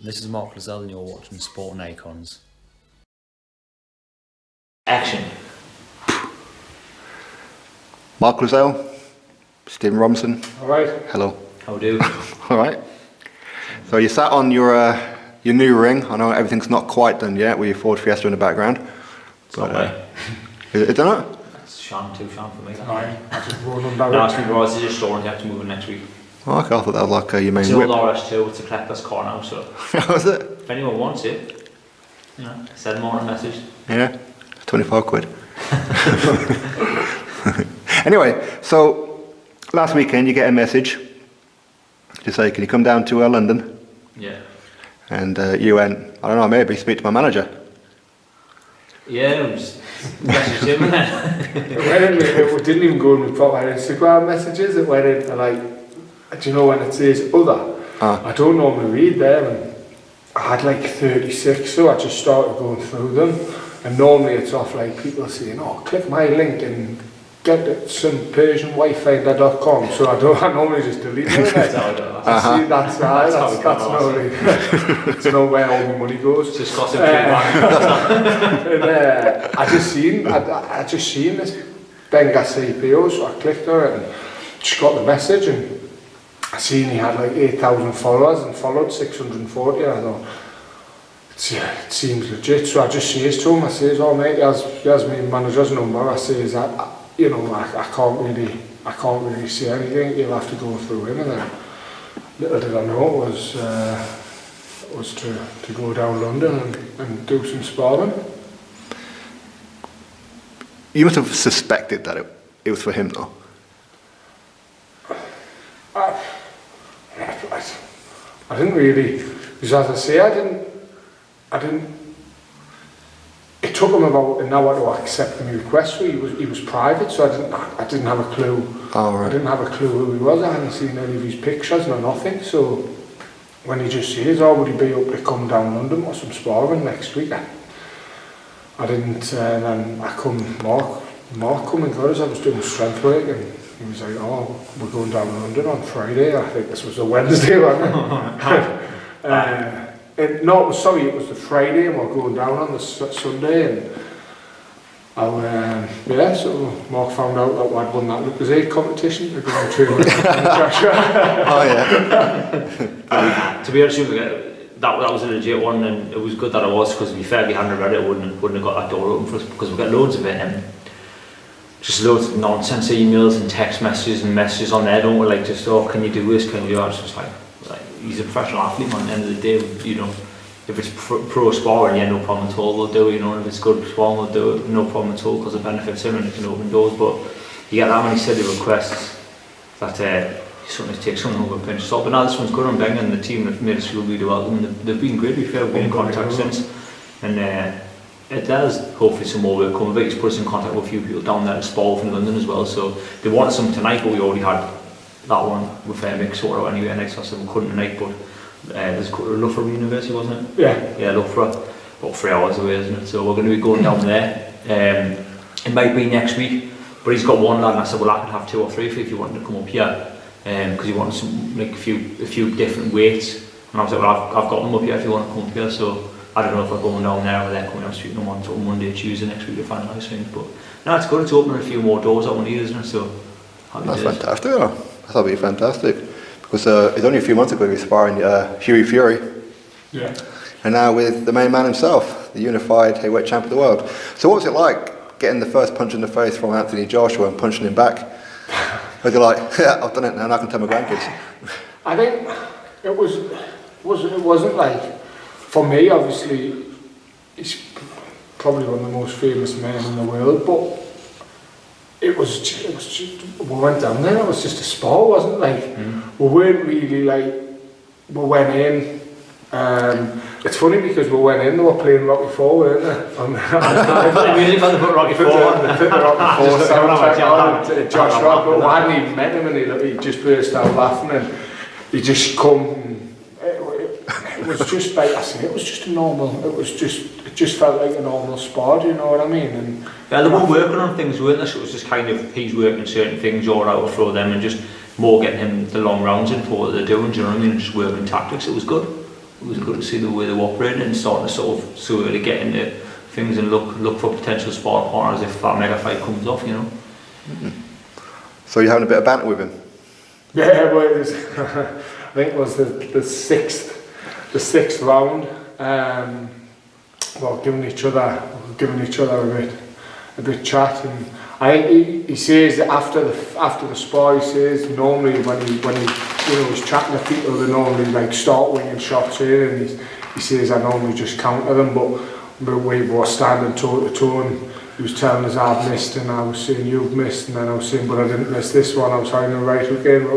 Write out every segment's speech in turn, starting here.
This is Mark Clauzel and you're watching Sport and Icons. Action. Mark Clauzel, Stephen Robinson. All right. Hello. How do? All right. So you sat on your new ring. I know everything's not quite done yet with your Ford Fiesta in the background. It's not me. Is it done it? It's sham for me. I just run on No, that. it's been right. It's just storing. You have to move it next week. Oh, okay, I thought that was like your main It's whip. old RS2. It's a collector's car now. So Was it? if anyone wants it, you know, send them on a message. Yeah, 25 quid. Anyway, so last weekend you get a message to say, can you come down to London? Yeah. And you went, I don't know, maybe speak to my manager. Yeah, it was messaged him and then. It didn't even go in with proper Instagram messages. It went into like, do you know when it says other? I don't normally read them, and I had like 36, so I just started going through them. And normally it's off like people saying, oh, click my link and get it, some PersianWiFinder.com. So I normally just delete it. See, that's normally, it's not where all my money goes. Just cost him and I just seen this Benga CPO, so I clicked on it and just got the message, and I seen he had like 8,000 followers and followed 640, and I thought, it seems legit. So I just says to him, I says, oh mate, he has my manager's number. I says, I can't really see anything, you'll have to go through him. And then little did I know it was to go down London and do some sparring. You must have suspected that it was for him though. I didn't really, because as I say, I didn't, it took him about an hour to accept the request, so he was private, so I didn't have a clue. Oh, right. I didn't have a clue who he was. I hadn't seen any of his pictures, no nothing, so when he just says, oh, would he be able to come down London or some sparring next week, I didn't, and then I come, Mark come and got us. I was doing strength work, and he was like, oh, we're going down to London on Friday. I think this was a Wednesday, wasn't it? No, it was the Friday, and we're going down on the Sunday. And so Mark found out that I'd won that Lucas competition to go and train with Joshua. Oh yeah. To be honest with you, that was a legit one, and it was good that it was, because to be fair, if you hadn't read it, wouldn't have got that door open for us, because we've got loads of it. Just loads of nonsense emails and text messages and messages on there, don't we? Like, just, oh, can you do this, can you do that? It's just like he's a professional athlete, man. At the end of the day, you know, if it's pro sparring, yeah, no problem at all, they'll do it, you know, and if it's good sparring, they'll do it, no problem at all, because it benefits him and it can open doors. But you get that many silly requests that you sometimes take something over a pinch of salt. But now this one's good on Beng, and the team have made us feel really welcome. They've been great, we've been in contact since, and it does hopefully some more work come of it. He's put us in contact with a few people down there at Spar from London as well, so they wanted some tonight, but we already had that one with Mick sorted out anyway, and I said we couldn't tonight, but there's Loughborough University, wasn't it? Yeah, Loughborough, about 3 hours away, isn't it? So we're going to be going down there. It might be next week, but he's got one lad, and I said, well, I could have 2 or 3 if you wanted to come up here, because he wanted some, like a few different weights, and I was like, well, I've got them up here if you want to come up here. So I don't know if we're going down there or they're coming up street on until Monday or Tuesday next week to finalise things, but no, it's good. It's opening a few more doors that one here, isn't it? So That's fantastic. Yeah. That'll be fantastic, because it's only a few months ago we were sparring Hughie Fury. Yeah. And now with the main man himself, the unified heavyweight champ of the world. So what was it like getting the first punch in the face from Anthony Joshua and punching him back? Was it like, yeah, I've done it now, I can tell my grandkids? I think it wasn't like, for me, obviously, he's probably one of the most famous men in the world, but it was just, we went down there, it was just a spar, wasn't it? Like, we weren't really like, we went in, it's funny because we went in, they were playing Rocky IV, weren't they? Really fun to put Rocky IV on. They put the Rocky IV soundtrack on, Joshua, but we hadn't even met him, and he just burst out laughing, and he just come, it was just like I say, it was just a normal, it just felt like a normal spar, do you know what I mean? And yeah, they were working on things, weren't they? So it was just kind of, he's working certain things, you're out to throw them, and just more getting him the long rounds in for what they're doing, do you know what I mean? And just working tactics, it was good. was good to see the way they were operating and starting to sort of slowly get into things and look for potential sparring partners if that mega fight comes off, you know. So you're having a bit of banter with him? Yeah, well, it was, I think it was the sixth round. Well, giving each other a bit chat, and I think he says that after the spar, he says normally when he he's chatting to people, they normally like start winging shots in, and he says I normally just counter them, but we were standing toe to toe, and he was telling us I've missed, and I was saying you've missed, and then I was saying but I didn't miss this one. I was having a right hook in.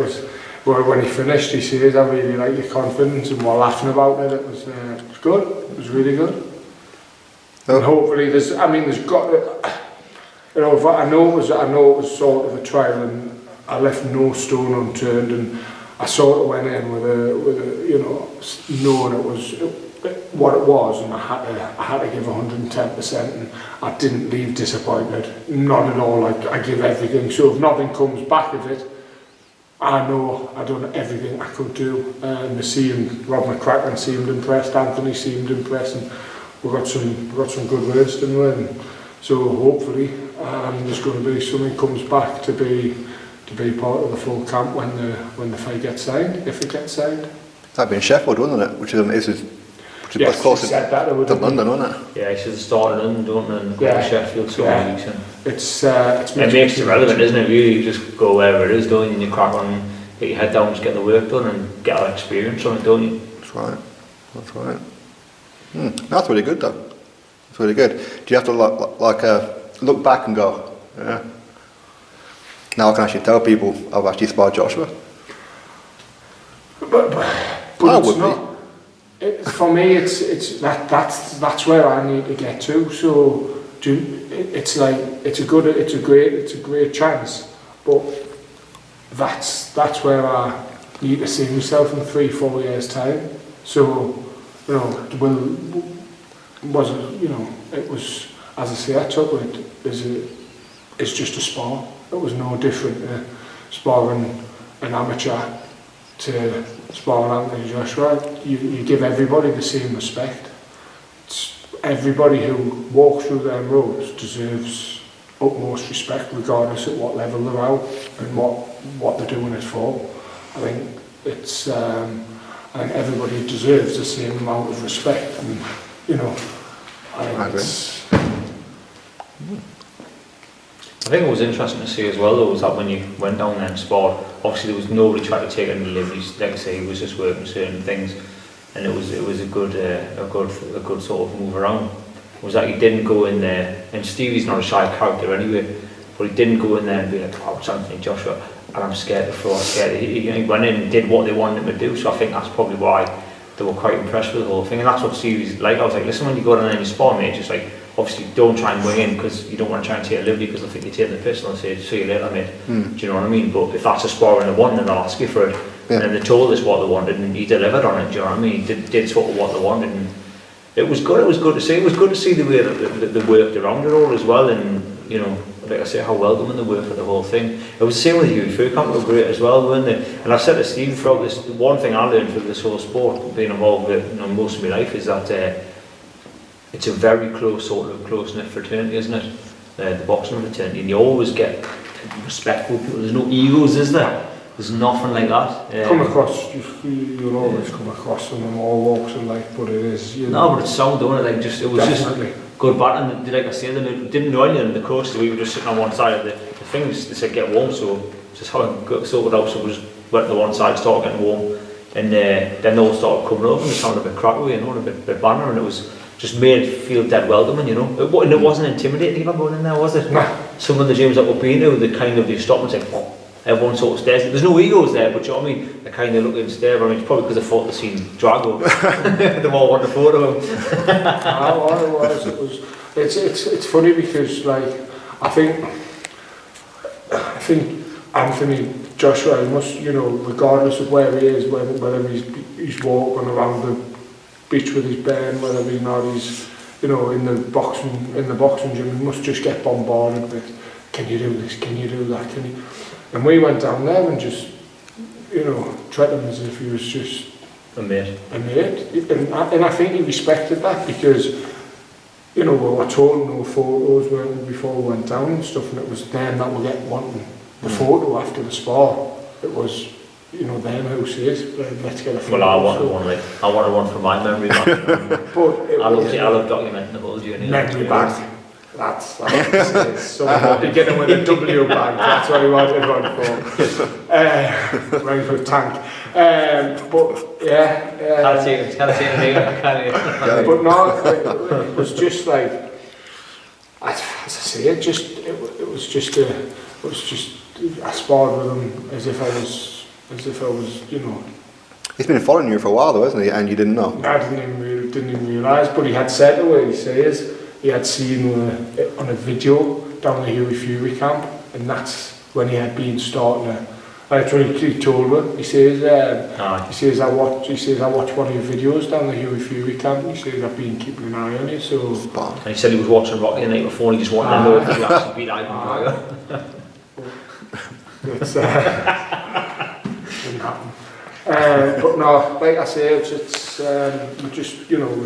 When he finished, he says I really like your confidence, and we're laughing about it. It was good. It was really good. And hopefully there's got to, you know, I know it was sort of a trial, and I left no stone unturned, and I sort of went in with a you know, knowing it was what it was, and I had to give 110%, and I didn't leave disappointed, not at all. Like I give everything, so if nothing comes back of it, I know I've done everything I could do. And Rob McCracken seemed impressed, Anthony seemed impressed, and we got some good words, didn't we? And so hopefully there's going to be something comes back to be part of the full camp when the fight gets signed, if it gets signed. That'd be in Sheffield, wouldn't it? Which is yes, closer to London, wasn't it? Yeah, he should have started in London and go to Sheffield so many weeks. It makes it relevant, isn't it? Really, you just go wherever it is, don't you? And you crack on, get your head down, just get the work done, and get that experience on it, don't you? That's right. That's really good, though. It's really good. Do you have to look back and go, yeah? Now I can actually tell people I've actually sparred Joshua. But it's not. For me, that's where I need to get to. So it's a great chance, but that's where I need to see myself in 3-4 years time. So you know, it was, as I say, I took it as just a spar. It was no different to sparring an amateur to sparring Anthony Joshua. You give everybody the same respect. Everybody who walks through them roads deserves utmost respect, regardless of what level they're out and what they're doing it for. I think it's and everybody deserves the same amount of respect, and you know, I think it was interesting to see as well, though, was that when you went down there and sparred, obviously there was nobody trying to take any liberties. Like I say, he was just working certain things, and it was a good sort of move around. It was that he didn't go in there, and Stevie's not a shy character anyway, but he didn't go in there and be like, oh, it's Anthony Joshua, and I'm scared to throw, he went in and did what they wanted him to do. So I think that's probably why they were quite impressed with the whole thing, and that's what Stevie's like. I was like, listen, when you go down there and you spar, mate, just like, obviously don't try and wing in, because you don't want to try and take a liberty, because I think you're taking the piss, and I'll say, see you later, mate. Do you know what I mean? But if that's a spar and they want, then they'll ask you for it. Yeah. And then they told us what they wanted, and he delivered on it. Do you know what I mean? He did sort of what they wanted, and it was good. It was good to see. It was good to see the way that they worked around it all as well, and you know, like I say, how well done they were for the whole thing. It was the same with the UFO camp. They were great as well, weren't they? And I've said to Steve throughout this, one thing I learned from this whole sport, being involved with it, most of my life, is that it's a very close sort of close-knit fraternity, isn't it? The boxing fraternity, and you always get respectful people. There's no egos, is there? There's nothing like that. Come across, you'll always come across them in all walks of life, but it is. No, but it's sound, don't it? Like it was definitely. Just good battle, and like I say, they didn't know anything in the course, so we were just sitting on one side of the thing. They said get warm, so just how it got sorted out. So we just went to one side, started getting warm, and then they all started coming over and it sounded a bit crackly, you know, and a bit banner, and it was just made it feel dead welcoming, you know. And it wasn't intimidating even going in there, was it? No. Some of the gyms that we've been to, they kind of, you stop and say, oh, everyone sort of stares. There's no egos there, but you know what I mean? They kind of look and stare. I mean, it's probably because they thought they'd seen Drago. They all want a photo of him. It's funny because, like, I think Anthony Joshua must, you know, regardless of where he is, whether he's walking around the beach with his band, whether he's not, he's, you know, in the boxing gym, he must just get bombarded with, can you do this, can you do that, can you? And we went down there and just, you know, treated him as if he was just A mate. And I think he respected that because, you know, we were told no photos weren't we, before we went down and stuff, and it was them that were wanting the photo after the spar. It was, you know, them who says, let's get a photo. Well, I wanted one for my memory bank. But I love documenting the whole journey. Memory bank. That's someone beginning with a W bank. That's what he wanted one for. Running for a tank. But yeah. Can't see anything. But no, it was just like, as I say, it was just I sparred with him as if I was, you know. He's been following you for a while though, hasn't he? And you didn't know? I didn't even realise, but he had said the way he says. He had seen on a video down the Huey Fury camp, and that's when he had been starting to. That's what he told me. He says, I watch one of your videos down the Huey Fury camp. And he says, I've been keeping an eye on you. So. And he said he was watching Rocky the night before, and he just wanted to know if he actually beat Ivan Drago. It's didn't happen. But no, like I say, we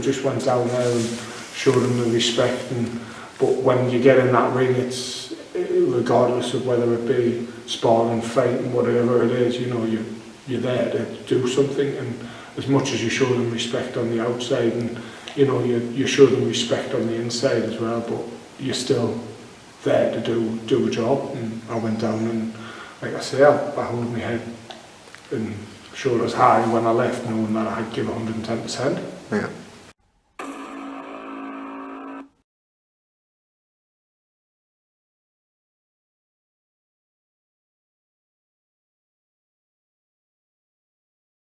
just went down there and showed him the respect. But when you get in that ring, it's regardless of whether it be sparring, fighting, whatever it is, you know, you're there to do something. And as much as you show them respect on the outside, and you know, you show them respect on the inside as well, but you're still there to do a job. And I went down and, like I say, I hold my head and showed us high when I left, knowing that I had given 110%. Yeah.